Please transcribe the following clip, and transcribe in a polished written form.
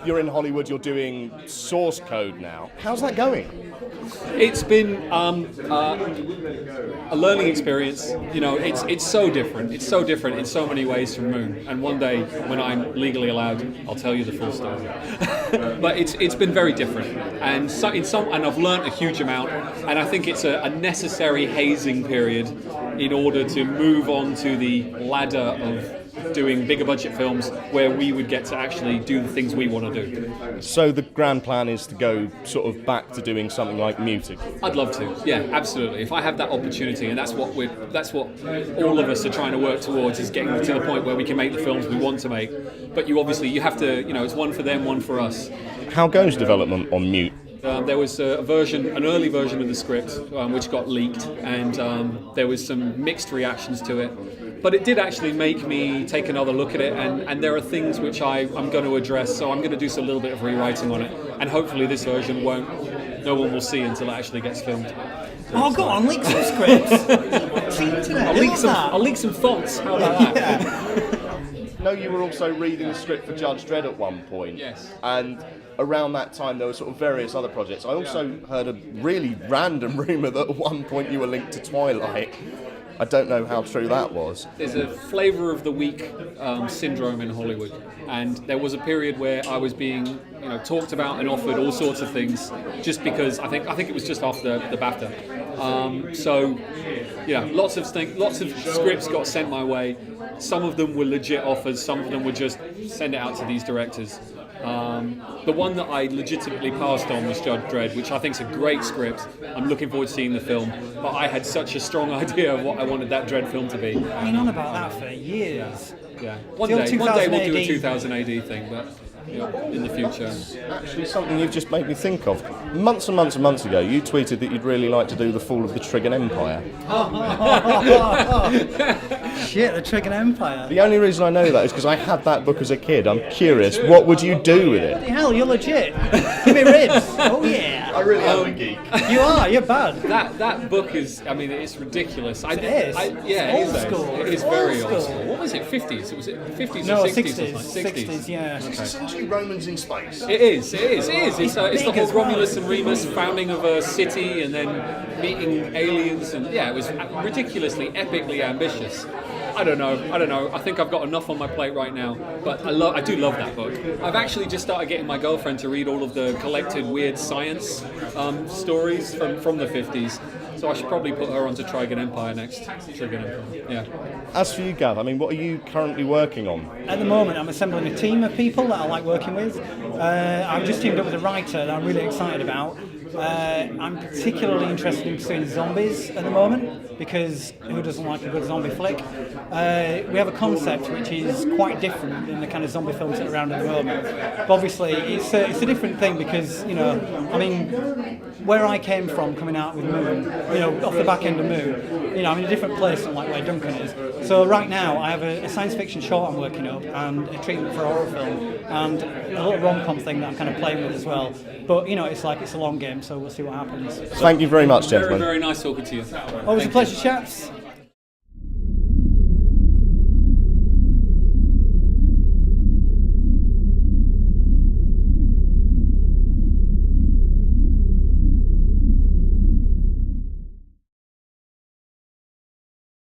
you're in Hollywood, you're doing source code now. How's that going? It's been a learning experience. You know, it's so different. It's so different in so many ways from Moon. And one day, when I'm legally allowed, I'll tell you the full story. But it's been very different, and and I've learnt a huge amount. And I think it's a necessary hazing period in order to move on to the ladder of doing bigger budget films where we would get to actually do the things we want to do. So the grand plan is to go sort of back to doing something like Muted. I'd love to, yeah, absolutely. If I have that opportunity, and that's what all of us are trying to work towards, is getting to the point where we can make the films we want to make. But you have to, it's one for them, one for us. How goes development on Mute? There was an early version of the script which got leaked, and there was some mixed reactions to it. But it did actually make me take another look at it, and there are things which I'm going to address, so I'm going to do a little bit of rewriting on it, and hopefully this version no one will see until it actually gets filmed. Oh, go on, leak some scripts. I'll leak some fonts. How about that? No, you were also reading the script for Judge Dredd at one point. Yes. And around that time there were sort of various other projects. I also heard a really random rumour that at one point you were linked to Twilight. I don't know how true that was. There's a flavour of the week syndrome in Hollywood, and there was a period where I was being, talked about and offered all sorts of things, just because I think it was just after the BAFTA. So, lots of scripts got sent my way. Some of them were legit offers. Some of them were just send it out to these directors. The one that I legitimately passed on was Judge Dredd, which I think is a great script. I'm looking forward to seeing the film, but I had such a strong idea of what I wanted that Dredd film to be. I've been on about that for years. Yeah. One day we'll do a 2000 AD thing, but in the future. Actually, something you've just made me think of. Months and months and months ago, you tweeted that you'd really like to do The Fall of the Trigon Empire. Shit, the Trigon Empire. The only reason I know that is because I had that book as a kid. I'm curious, what would you do with it? Bloody hell, you're legit. Give me ribs. Oh yeah. I really am a geek. You are, you're bad. That book is, it's ridiculous. It is. Old school. It is very old school. What was it, 50s? Was it 50s no, or 60s? 60s. 60s, yeah. It's essentially Romans in space. It is. It's the whole Romulus and Remus founding of a city and then meeting aliens, and it was ridiculously, epically ambitious. I don't know. I think I've got enough on my plate right now, but I do love that book. I've actually just started getting my girlfriend to read all of the collected weird science stories from the 50s. So I should probably put her onto Trigon Empire next. Trigon Empire, yeah. As for you, Gav, what are you currently working on? At the moment, I'm assembling a team of people that I like working with. I've just teamed up with a writer that I'm really excited about. I'm particularly interested in pursuing zombies at the moment, because who doesn't like a good zombie flick? We have a concept which is quite different than the kind of zombie films that are around at the moment. But obviously, it's a different thing because, where I came from coming out with Moon, off the back end of Moon, I'm in a different place than where Duncan is. So right now, I have a science fiction short I'm working up and a treatment for a horror film and a little rom-com thing that I'm kind of playing with as well. But, it's a long game, so we'll see what happens. Thank you very much, gentlemen. Very, very nice talking to you. Always a pleasure, chaps.